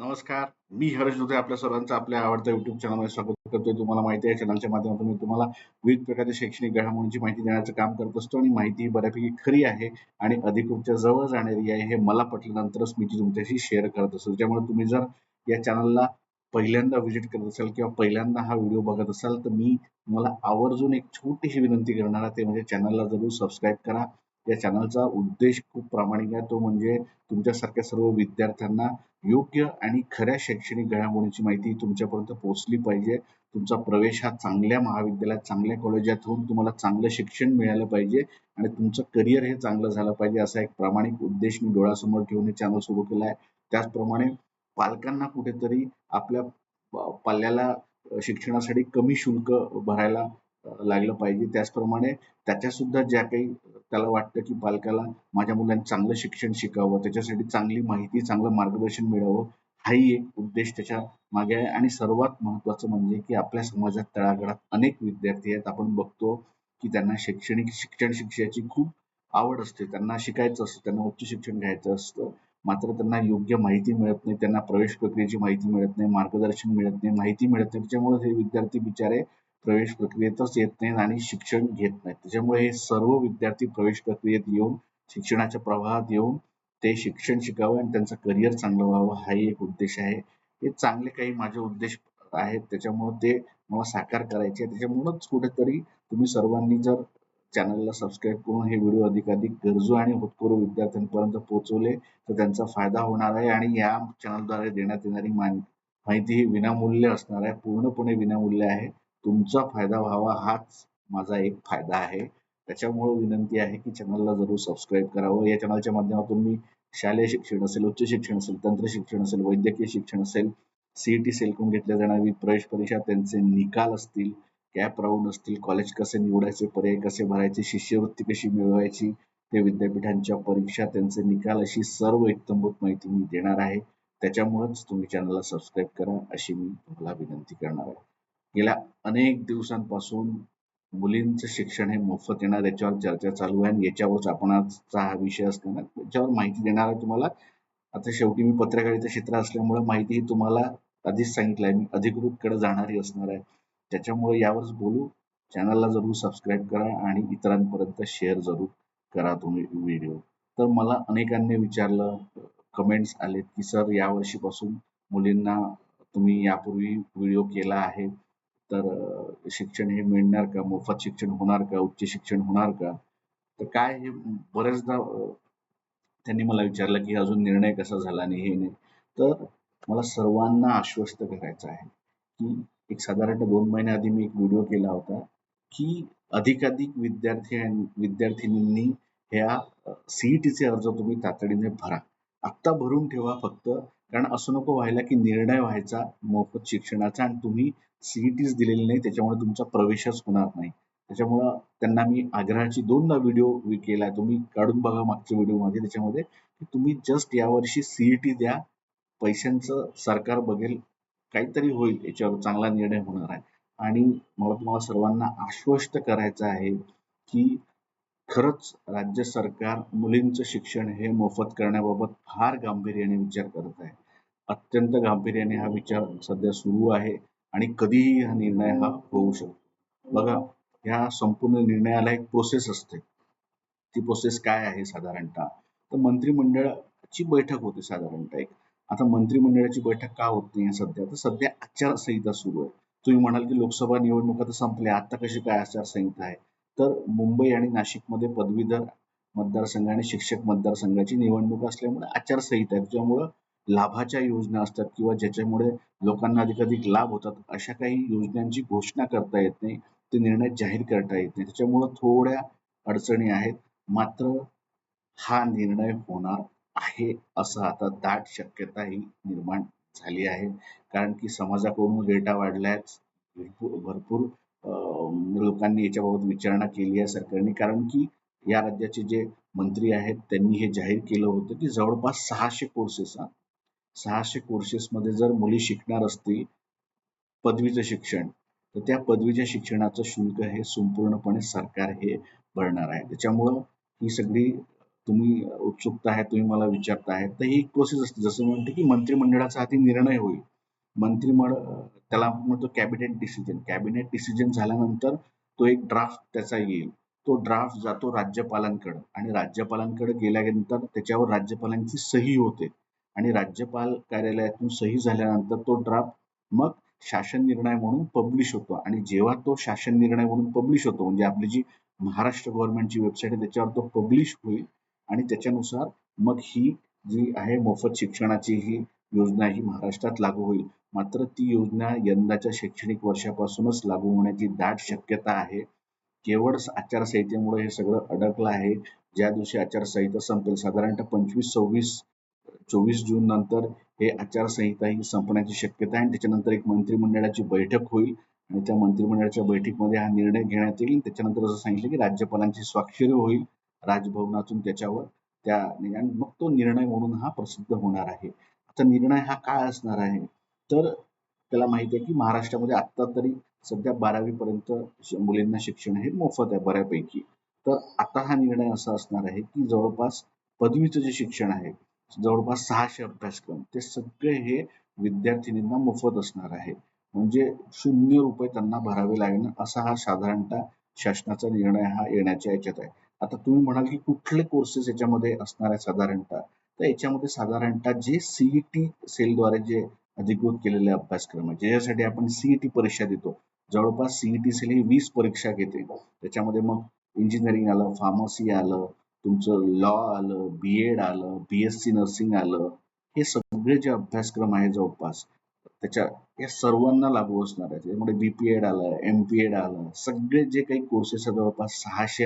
नमस्कार. मी हर्ष दुधे आपल्या सर्वांचं आपल्या आवडत्या YouTube चॅनलमध्ये स्वागत करतोय. तुम्हाला माहिती आहे चॅनलच्या माध्यमातून मी तुम्हाला विविध प्रकारच्या शैक्षणिक घडामोडींची माहिती देण्याचं काम करत असतो आणि माहिती बऱ्यापैकी खरी आहे आणि अधिकृतच्या जवळ जाणारी आहे हे मला पटल्यानंतरच मी ती तुमच्याशी शेअर करत असतो. त्यामुळे तुम्ही जर या चॅनलला पहिल्यांदा व्हिजिट करत असाल किंवा पहिल्यांदा हा व्हिडिओ बघत असाल तर मी तुम्हाला आवर्जून एक छोटीशी विनंती करणार आहे ते म्हणजे चॅनलला जरूर सबस्क्राईब करा. या चॅनलचा उद्देश खूप प्रामाणिक आहे तो म्हणजे तुमच्यासारख्या सर्व विद्यार्थ्यांना योग्य आणि खऱ्या शैक्षणिक घडामोडींची माहिती तुमच्यापर्यंत पोहोचली पाहिजे. तुमचा प्रवेश हा चांगल्या महाविद्यालयात, चांगल्या कॉलेजात होऊन तुम्हाला चांगलं शिक्षण मिळालं पाहिजे आणि तुमचं करिअर हे चांगलं झालं पाहिजे असा एक प्रामाणिक उद्देश मी डोळ्यासमोर ठेवून हे चॅनल सुरू केलं आहे. त्याचप्रमाणे पालकांना कुठेतरी आपल्या पाल्याला शिक्षणासाठी कमी शुल्क भरायला लागलं पाहिजे. त्याचप्रमाणे त्याच्यासुद्धा ज्या काही त्याला वाटतं की पालकाला माझ्या मुलांनी चांगलं शिक्षण शिकावं, त्याच्यासाठी चांगली माहिती, चांगलं मार्गदर्शन मिळावं, हाही एक उद्देश त्याच्या मागे आहे. आणि सर्वात महत्त्वाचं म्हणजे की आपल्या समाजात तळागाळात अनेक विद्यार्थी आहेत. आपण बघतो की त्यांना शैक्षणिक शिक्षण शिक्षणाची खूप आवड असते. त्यांना शिकायचं असतं, त्यांना उच्च शिक्षण घ्यायचं असतं. मात्र त्यांना योग्य माहिती मिळत नाही, त्यांना प्रवेश प्रक्रियेची माहिती मिळत नाही, मार्गदर्शन मिळत नाही, माहिती मिळत नाही. त्याच्यामुळे हे विद्यार्थी बिचारे प्रवेश प्रक्रियेतच येत नाहीत आणि शिक्षण घेत नाहीत. त्याच्यामुळे हे सर्व विद्यार्थी प्रवेश प्रक्रियेत येऊन, शिक्षणाच्या प्रवाहात येऊन ते शिक्षण शिकावं आणि त्यांचं करिअर चांगलं व्हावं हाही एक उद्देश आहे. हे चांगले काही माझे उद्देश आहेत त्याच्यामुळं ते मला साकार करायचे आहे. त्याच्यामुळंच कुठेतरी तुम्ही सर्वांनी जर चॅनलला सबस्क्राईब करून हे व्हिडिओ अधिकाधिक गरजू आणि होतकरू विद्यार्थ्यांपर्यंत पोहोचवले तर त्यांचा फायदा होणार आहे आणि या चॅनलद्वारे देण्यात येणारी माहिती ही विनामूल्य असणार आहे. पूर्णपणे विनामूल्य आहे. तुमचा फायदा व्हावा हाच माझा एक फायदा आहे. त्याच्यामुळं विनंती आहे की चॅनलला जरूर सबस्क्राईब करावं. या चॅनलच्या माध्यमातून मी शालेय शिक्षण असेल, उच्च शिक्षण असेल, तंत्र शिक्षण असेल, वैद्यकीय शिक्षण असेल, CET सेलकडून घेतल्या जाणारी प्रवेश परीक्षा, त्यांचे निकाल असतील, कॅप राऊंड असतील, कॉलेज कसे निवडायचे, पर्याय कसे भरायचे, शिष्यवृत्ती कशी मिळवायची, ते विद्यापीठांच्या परीक्षा, त्यांचे निकाल अशी सर्व इत्थंभूत माहिती मी देणार आहे. त्याच्यामुळेच तुम्ही चॅनलला सबस्क्राईब करा अशी मी तुम्हाला विनंती करणार आहे. गेल्या अनेक दिवसांपासून मुलींचं शिक्षण हे मोफत येणार याच्यावर चर्चा चालू आहे आणि याच्यावरच आपण आजचा हा विषय असताना याच्यावर माहिती देणार आहे तुम्हाला. आता शेवटी मी पत्रकारिता क्षेत्र असल्यामुळे माहिती ही तुम्हाला आधीच सांगितलं आहे मी अधिकृतकडे जाणारी असणार आहे. त्याच्यामुळे यावरच बोलू. चॅनलला जरूर सबस्क्राईब करा आणि इतरांपर्यंत शेअर जरूर करा तुम्ही व्हिडिओ. तर मला अनेकांनी विचारलं, कमेंट्स आलेत की सर यावर्षीपासून मुलींना तुम्ही यापूर्वी व्हिडिओ केला आहे तर शिक्षण हे मिळणार का, मोफत शिक्षण होणार का, उच्च शिक्षण होणार का? तर काय हे बऱ्याचदा त्यांनी मला विचारलं की अजून निर्णय कसा झाला नाही हे नाही. तर मला सर्वांना आश्वस्त करायचं आहे की एक साधारणतः 2 महिन्याआधी मी एक व्हिडिओ केला होता की अधिकाधिक विद्यार्थिनींनी ह्या CETचे अर्ज तुम्ही तातडीने भरा. आत्ता भरून ठेवा फक्त. कारण असं नको व्हायला की निर्णय व्हायचा मोफत शिक्षणाचा आणि तुम्ही CETच दिलेली नाही त्याच्यामुळे तुमचा प्रवेशच होणार नाही. त्याच्यामुळं त्यांना मी आग्रहाची 2दा व्हिडिओ केला. तुम्ही काढून बघा मागच्या व्हिडिओ माझे त्याच्यामध्ये की तुम्ही जस्ट यावर्षी CET द्या. पैशांचं सरकार बघेल. काहीतरी होईल याच्यावर चांगला निर्णय होणार आहे. आणि मला तुम्हाला सर्वांना आश्वस्त करायचं आहे की खरंच राज्य सरकार मुलींचं शिक्षण हे मोफत करण्याबाबत फार गांभीर्याने विचार करत आहे. अत्यंत गांभीर्याने हा विचार सध्या सुरू आहे आणि कधीही हा निर्णय हा होऊ शकतो. बघा, ह्या संपूर्ण निर्णयाला एक प्रोसेस असते. ती प्रोसेस काय आहे साधारणतः? तर मंत्रिमंडळाची बैठक होते साधारणतः एक. आता मंत्रिमंडळाची बैठक का होत नाही सध्या? तर सध्या आचारसंहिता सुरू आहे. तुम्ही म्हणाल की लोकसभा निवडणुका तर संपल्या, आता कशी काय आचारसंहिता आहे? तर मुंबई आणि नाशिकमध्ये पदवीधर मतदारसंघ आणि शिक्षक मतदारसंघाची निवडणूक असल्यामुळे आचारसंहिता आहे. त्याच्यामुळं लाभाच्या योजना असतात किंवा ज्याच्यामुळे लोकांना अधिकाधिक लाभ होतात, अशा काही योजनांची घोषणा करता येत नाही. ते निर्णय जाहीर करता येत नाही. त्याच्यामुळं थोड्या अडचणी आहेत. मात्र हा निर्णय होणार आहे, असं आता दाट शक्यता ही निर्माण झाली आहे. कारण की समाजाकडून रेटा वाढल्याच. भरपूर लोकांनी याच्याबाबत विचारणा केली आहे सरकारने. कारण की या राज्याचे जे मंत्री आहेत त्यांनी हे जाहीर केलं होतं की जवळपास 600 कोर्सेस 600 कोर्सेसमध्ये जर मुली शिकणार असतील पदवीचं शिक्षण, तर त्या पदवीच्या शिक्षणाचं शुल्क हे संपूर्णपणे सरकार हे भरणार आहे. त्याच्यामुळं ही सगळी तुम्ही उत्सुकता आहे, तुम्ही मला विचारताय, तर ही एक प्रोसेस असते. जसं मी म्हणतो की मंत्रिमंडळाचा हाती निर्णय होईल. त्याला आपण म्हणतो कॅबिनेट डिसिजन. कॅबिनेट डिसिजन झाल्यानंतर तो एक ड्राफ्ट त्याचा येईल. तो ड्राफ्ट जातो राज्यपालांकडे आणि राज्यपालांकडे गेल्यानंतर त्याच्यावर राज्यपालांची सही होते आणि राज्यपाल कार्यालयातून सही झाल्यानंतर तो ड्राफ्ट मग शासन निर्णय म्हणून पब्लिश होतो आणि जेव्हा तो शासन निर्णय म्हणून पब्लिश होतो म्हणजे आपली जी महाराष्ट्र गव्हर्नमेंटची वेबसाईट आहे त्याच्यावर तो पब्लिश होईल आणि त्याच्यानुसार मग ही जी आहे मोफत शिक्षणाची ही योजना ही महाराष्ट्रात लागू होईल. मात्र ती योजना यंदाच्या शैक्षणिक वर्षापासूनच लागू होण्याची दाट शक्यता आहे. केवळ आचारसंहितेमुळे हे सगळं अडकलं आहे. ज्या दिवशी आचारसंहिता संपेल साधारणतः 25-24 जून नंतर हे आचारसंहिता ही संपण्याची शक्यता आहे आणि त्याच्यानंतर एक मंत्रिमंडळाची बैठक होईल आणि त्या मंत्रिमंडळाच्या बैठकीमध्ये हा निर्णय घेण्यात येईल. त्याच्यानंतर असं सांगितलं की राज्यपालांची स्वाक्षरी होईल राजभवनातून त्याच्यावर आणि मग तो निर्णय म्हणून हा प्रसिद्ध होणार आहे. आता निर्णय हा काय असणार आहे? तर त्याला माहिती आहे की महाराष्ट्रामध्ये आत्ता तरी सध्या 12वी पर्यंत मुलींना शिक्षण हे मोफत आहे बऱ्यापैकी. तर आता हा निर्णय असा असणार आहे की जवळपास पदवीचं जे शिक्षण आहे, जवळपास 600 अभ्यासक्रम ते सगळे हे विद्यार्थिनींना मोफत असणार आहे. म्हणजे ₹0 त्यांना भरावे लागणार असा हा साधारणतः शासनाचा निर्णय हा येण्याच्या ह्याच्यात आहे. आता तुम्ही म्हणाल की कुठले कोर्सेस याच्यामध्ये असणार आहे साधारणतः? तर याच्यामध्ये साधारणतः जे सीईटी सेलद्वारे जे अधिकृत केलेले अभ्यासक्रम आहे, ज्याच्यासाठी आपण सीईटी परीक्षा देतो. जवळपास सीईटी सेल ही 20 परीक्षा घेते. त्याच्यामध्ये मग इंजिनिअरिंग आलं, फार्मसी आलं, तुमचं लॉ आलं, बी-एड आलं, बीएससी नर्सिंग आलं. हे सगळे जे अभ्यासक्रम आहे जवळपास त्याच्या या सर्वांना लागू असणार आहे. त्याच्यामध्ये बीपीएड आलं, एमपीएड आलं, सगळे जे काही कोर्सेस आहेत जवळपास 600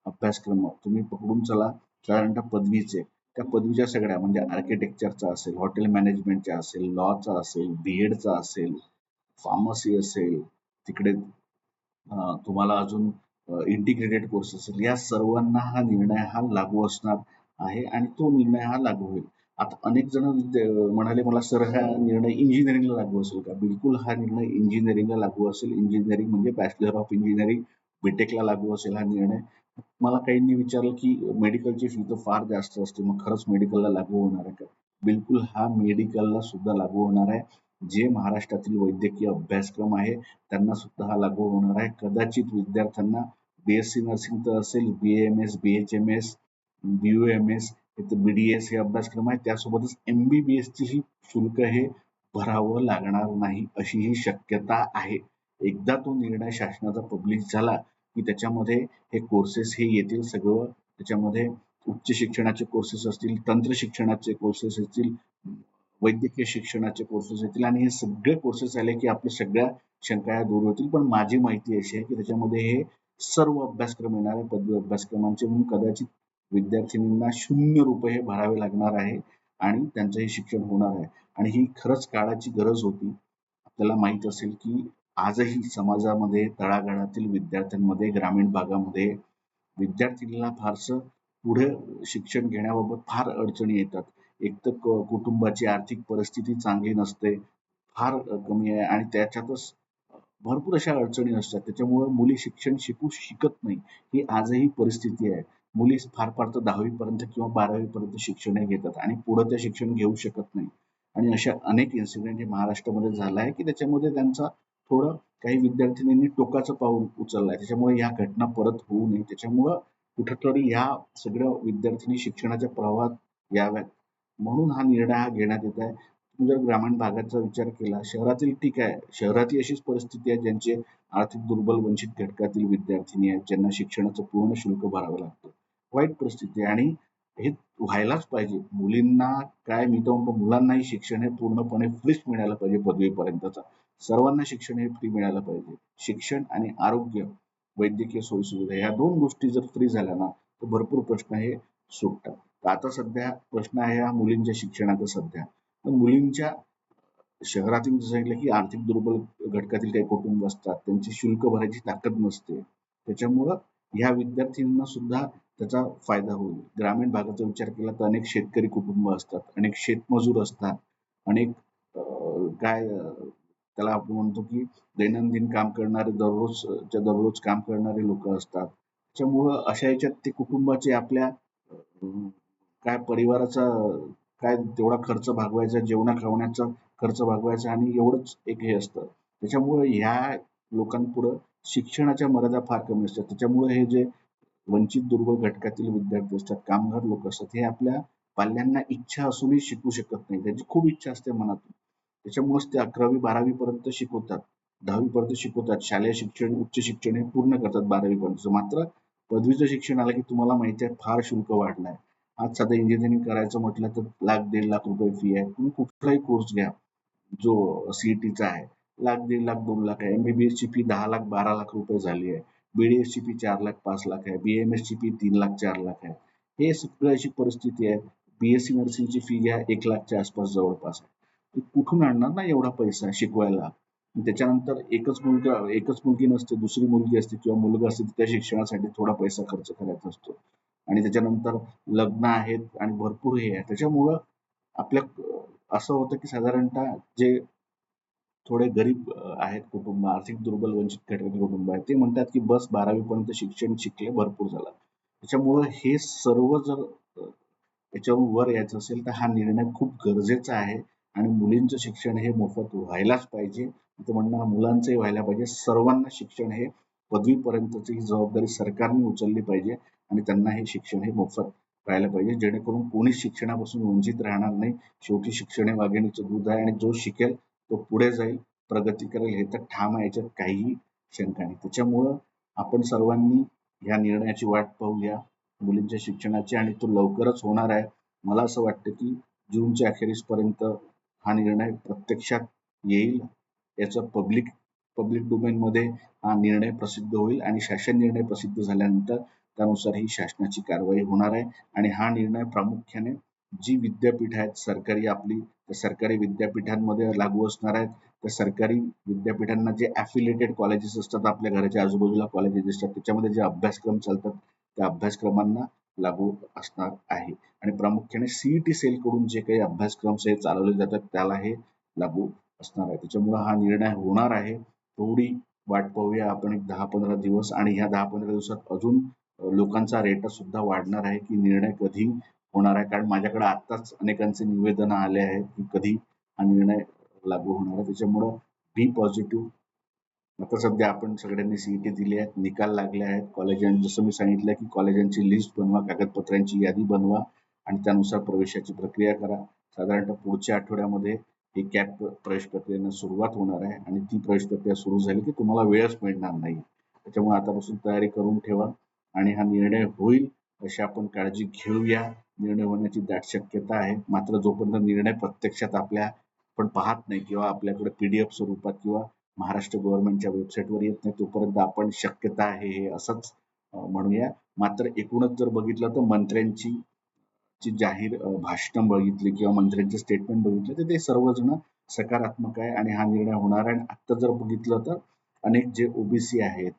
अभ्यासक्रम तुम्ही पकडून चला साधारणतः पदवीचे. त्या पदवीच्या सगळ्या म्हणजे आर्किटेक्चरचा असेल, हॉटेल मॅनेजमेंटचा असेल, लॉचा असेल, बीएडचा असेल, फार्मसी असेल, तिकडे तुम्हाला अजून इंटिग्रेटेड कोर्स असेल, या सर्वांना हा निर्णय हा लागू असणार आहे आणि तो निर्णय हा लागू होईल. आता अनेक जण म्हणाले मला सर हा निर्णय इंजिनिअरिंगला लागू असेल का? बिलकुल हा निर्णय इंजिनिअरिंगला लागू असेल. इंजिनिअरिंग म्हणजे बॅचलर ऑफ इंजिनिअरिंग बीटेकला लागू असेल हा निर्णय. मला काहींनी विचारलं की मेडिकलची फी तर फार जास्त असते, मग खरंच मेडिकलला लागू होणार आहे का? बिलकुल हा मेडिकलला सुद्धा लागू होणार आहे. जे महाराष्ट्रातील वैद्यकीय अभ्यासक्रम आहे त्यांना सुद्धा हा लागू होणार आहे. कदाचित विद्यार्थ्यांना बीएससी नर्सिंग तर असेल, बीएएमएस, बीएचएमएस, बीयूएमएस, बीडीएस हे अभ्यासक्रम आहेत. त्यासोबतच एमबीबीएसचीही शुल्क हे भरावं लागणार नाही अशी ही शक्यता आहे. एकदा तो निर्णय शासनाचा पब्लिश झाला की त्याच्यामध्ये हे कोर्सेस हे येतील सगळं. त्याच्यामध्ये उच्च शिक्षणाचे कोर्सेस असतील, तंत्र शिक्षणाचे कोर्सेस असतील, वैद्यकीय शिक्षणाचे कोर्सेस येतील आणि हे सगळे कोर्सेस आले की आपल्या सगळ्या शंका या दूर होतील. पण माझी माहिती अशी आहे की त्याच्यामध्ये हे सर्व अभ्यासक्रम येणार आहे पदवी अभ्यासक्रमांचे, म्हणून कदाचित विद्यार्थिनींना ₹0 हे भरावे लागणार आहे आणि त्यांचं हे शिक्षण होणार आहे. आणि ही खरंच काळाची गरज होती. आपल्याला माहित असेल की आजही समाजामध्ये तळागाळातील विद्यार्थ्यांमध्ये, ग्रामीण भागामध्ये विद्यार्थिनीला फारसं पुढे शिक्षण घेण्याबाबत फार अडचणी येतात. एक तर कुटुंबाची आर्थिक परिस्थिती चांगली नसते, फार कमी आहे आणि त्याच्यातच भरपूर अशा अडचणी असतात. त्याच्यामुळं मुली शिक्षण शिकत नाही. ही आजही परिस्थिती आहे. मुली फार तर 10वी पर्यंत किंवा 12वी पर्यंत शिक्षण घेतात आणि पुढं ते शिक्षण घेऊ शकत नाही. आणि अशा अनेक इन्सिडेंट हे महाराष्ट्रामध्ये झाला आहे की त्याच्यामध्ये त्यांचा थोडं काही विद्यार्थिनींनी टोकाचं पाऊल उचललं आहे. त्याच्यामुळे या घटना परत होऊ नये. त्याच्यामुळं कुठेतरी या सगळ्या विद्यार्थिनी शिक्षणाच्या प्रवाहात याव्यात म्हणून हा निर्णय हा घेण्यात येत आहे. तुम्ही जर ग्रामीण भागाचा विचार केला, शहरातील ठीक आहे, शहरातही अशीच परिस्थिती आहे ज्यांचे आर्थिक दुर्बल वंचित घटकातील विद्यार्थिनी आहेत, ज्यांना शिक्षणाचं पूर्ण शुल्क भरावं लागतं. वाईट परिस्थिती आहे आणि हे व्हायलाच पाहिजे. मुलींना काय मी तर म्हणतो मुलांनाही शिक्षण हे पूर्णपणे फ्रीच मिळालं पाहिजे पदवीपर्यंतचा. सर्वांना शिक्षण हे फ्री मिळालं पाहिजे. शिक्षण आणि आरोग्य, वैद्यकीय सोयीसुविधा ह्या 2 गोष्टी जर फ्री झाल्या ना, तर भरपूर प्रश्न हे सुटतात. तर आता सध्या प्रश्न आहे हा मुलींच्या शिक्षणाचा सध्या. तर मुलींच्या शहरातील जसं सांगितलं की आर्थिक दुर्बल घटकातील काही कुटुंब असतात, त्यांची शुल्क भरायची ताकद नसते. त्याच्यामुळं ह्या विद्यार्थिनींना सुद्धा त्याचा फायदा होईल. ग्रामीण भागाचा विचार केला तर अनेक शेतकरी कुटुंब असतात, अनेक शेतमजूर असतात, अनेक त्याला आपण म्हणतो की दैनंदिन काम करणारे दररोज काम करणारे लोक असतात. त्याच्यामुळं अशा ह्याच्यात ते कुटुंबाचे आपल्या काय परिवाराचा काय तेवढा खर्च भागवायचा, जेवणा-खावण्याचा खर्च भागवायचा आणि एवढंच एक हे असतं. त्याच्यामुळे ह्या लोकांपुढं शिक्षणाच्या मर्यादा फार कमी असतात. त्याच्यामुळे हे जे वंचित दुर्बल घटकातील विद्यार्थी असतात, कामगार लोक असतात, हे आपल्या पाल्यांना इच्छा असूनही शिकू शकत नाही. त्यांची खूप इच्छा असते मनातून. त्याच्यामुळेच ते 11वी 12वी पर्यंत शिकवतात. 10वी पर्यंत शिकवतात. शालेय शिक्षण, उच्च शिक्षण हे पूर्ण करतात 12वी पर्यंतचं. मात्र पदवीचं शिक्षण आलं की तुम्हाला माहिती आहे फार शुल्क वाढलंय. आज साधं इंजिनिअरिंग करायचं म्हटलं तर लाख, 1.5 लाख रुपये फी आहे. तुम्ही कुठलाही कोर्स घ्या, जो सीईटीचा आहे. लाख, 1.5 लाख, 2 लाख आहे. एमबीबीएसची फी 10 लाख, 12 लाख रुपये झाली आहे. बीडीएसची फी 4 लाख, 5 लाख आहे. बीएमएसची फी 3 लाख, 4 लाख आहे. हे सगळं अशी परिस्थिती आहे. बीएससी नर्सिंगची फी घ्या 1 लाखच्या आसपास जवळपास आहे. कुठून आणणार ना एवढा पैसा शिकवायला? त्याच्यानंतर एकच मुलगी नसते, दुसरी मुलगी असते किंवा मुलगा असते, त्या शिक्षणासाठी थोडा पैसा खर्च करायचा असतो. आणि त्याच्यानंतर लग्न आहेत आणि भरपूर हे आहे. त्याच्यामुळं आपल्या असं होतं की साधारणतः जे थोडे गरीब आहेत कुटुंब, आर्थिक दुर्बल वंचित घटकाचे कुटुंब आहे, ते म्हणतात की बस 12वी पर्यंत शिक्षण शिकले भरपूर झालं. त्याच्यामुळं हे सर्व जर याच्यावरून वर यायचं असेल तर हा निर्णय खूप गरजेचा आहे आणि मुलींचं शिक्षण हे मोफत व्हायलाच पाहिजे. ते म्हणणार मुलांचंही व्हायला पाहिजे. सर्वांना शिक्षण हे पदवीपर्यंतची ही जबाबदारी सरकारने उचलली पाहिजे आणि त्यांना हे शिक्षण हे मोफत व्हायला पाहिजे. जेणेकरून कोणीच शिक्षणापासून वंचित राहणार नाही. शेवटी शिक्षण हे वाघिणीचं दूध आहे आणि जो शिकेल तो पुढे जाईल, प्रगती करेल हे तर ठाम आहे. याच्यात काहीही शंका नाही. त्याच्यामुळं आपण सर्वांनी ह्या निर्णयाची वाट पाहूया मुलींच्या शिक्षणाची आणि तो लवकरच होणार आहे. मला असं वाटतं की जूनच्या अखेरीसपर्यंत हा निर्णय प्रत्यक्षात येईल. याचा पब्लिक डोमेनमध्ये हा निर्णय प्रसिद्ध होईल आणि शासन निर्णय प्रसिद्ध झाल्यानंतर त्यानुसार ही शासनाची कारवाई होणार आहे आणि हा निर्णय प्रामुख्याने जी विद्यापीठ आहेत सरकारी आपली, त्या सरकारी विद्यापीठांमध्ये लागू असणार आहेत. त्या सरकारी विद्यापीठांना जे ॲफिलिएटेड कॉलेजेस असतात, आपल्या घराच्या आजूबाजूला कॉलेजेस असतात, त्याच्यामध्ये जे अभ्यासक्रम चालतात त्या अभ्यासक्रमांना लागू असणार आहे आणि प्रामुख्याने सीईटी सेलकडून जे काही अभ्यासक्रम हे चालवले जातात त्याला हे लागू असणार आहे. त्याच्यामुळे हा निर्णय होणार आहे. थोडी वाट पाहूया आपण एक 10-15 दिवस आणि ह्या 10-15 दिवसात अजून लोकांचा रेट सुद्धा वाढणार आहे की निर्णय कधी होणार आहे. कारण माझ्याकडे आत्ताच अनेकांचे निवेदन आले आहेत की कधी हा निर्णय लागू होणार आहे. त्याच्यामुळं बी पॉझिटिव्ह. आता सध्या आपण सगळ्यांनी सीईटी दिली आहे, निकाल लागले आहेत. कॉलेजांनी जसं मी सांगितलं की कॉलेजांची लिस्ट बनवा, कागदपत्रांची यादी बनवा आणि त्यानुसार प्रवेशाची प्रक्रिया करा. साधारणतः पुढच्या आठवड्यामध्ये ही कॅट प्रवेश प्रक्रियेला सुरुवात होणार आहे आणि ती प्रवेश प्रक्रिया सुरू झाली की तुम्हाला वेळच मिळणार नाही. त्याच्यामुळे आतापासून तयारी करून ठेवा आणि हा निर्णय होईल अशी आपण काळजी घेऊया. निर्णय होण्याची दाट शक्यता आहे. मात्र जोपर्यंत निर्णय प्रत्यक्षात आपण पाहत नाही किंवा आपल्याकडे PDF स्वरूपात किंवा महाराष्ट्र गव्हर्नमेंटच्या वेबसाईटवर येत नाही तोपर्यंत आपण शक्यता आहे हे असंच म्हणूया. मात्र एकूणच जर बघितलं तर मंत्र्यांची जाहीर भाषणं बघितली किंवा मंत्र्यांचे स्टेटमेंट बघितले तर ते सर्वजण सकारात्मक आहे आणि हा निर्णय होणार आहे. आणि आत्ता जर बघितलं तर अनेक जे ओबीसी आहेत,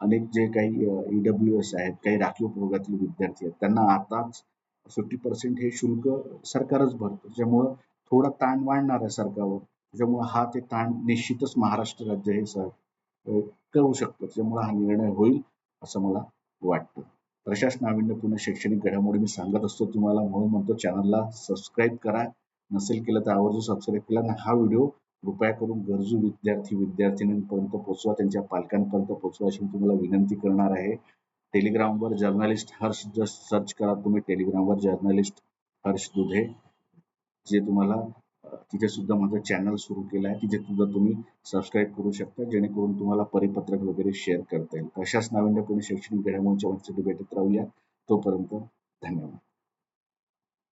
अनेक जे काही EWS आहेत, काही राखीव प्रवर्गातील विद्यार्थी आहेत, त्यांना आताच 50% हे शुल्क सरकारच भरतं. त्याच्यामुळं थोडा ताण वाढणार आहे सरकारवर. त्याच्यामुळे हा ते ताण निश्चितच महाराष्ट्र राज्य हे करू शकतं. त्याच्यामुळे हा निर्णय होईल असं मला वाटतं. तशाच नाविन्यपूर्ण शैक्षणिक घडामोडी मी सांगत असतो तुम्हाला, म्हणून म्हणतो चॅनलला सबस्क्राईब करा. नसेल केलं तर आवर्जून सबस्क्राईब केला आणि हा व्हिडिओ कृपया करून गरजू विद्यार्थिनींपर्यंत पोहोचवा, त्यांच्या पालकांपर्यंत पोहोचवा अशी मी तुम्हाला विनंती करणार आहे. टेलिग्रामवर जर्नलिस्ट हर्ष जस्ट सर्च करा तुम्ही. टेलिग्रामवर जर्नलिस्ट हर्ष दुधे, जे तुम्हाला तिथे सुद्धा माझं चॅनल सुरू केलं आहे. तिथे सुद्धा तुम्ही सबस्क्राईब करू शकता जेणेकरून तुम्हाला परिपत्रक वगैरे शेअर करता येईल. अशाच नाविन्यपूर्ण शैक्षणिक घडामोडींच्या वाचनासाठी भेटत राहूया. तोपर्यंत धन्यवाद.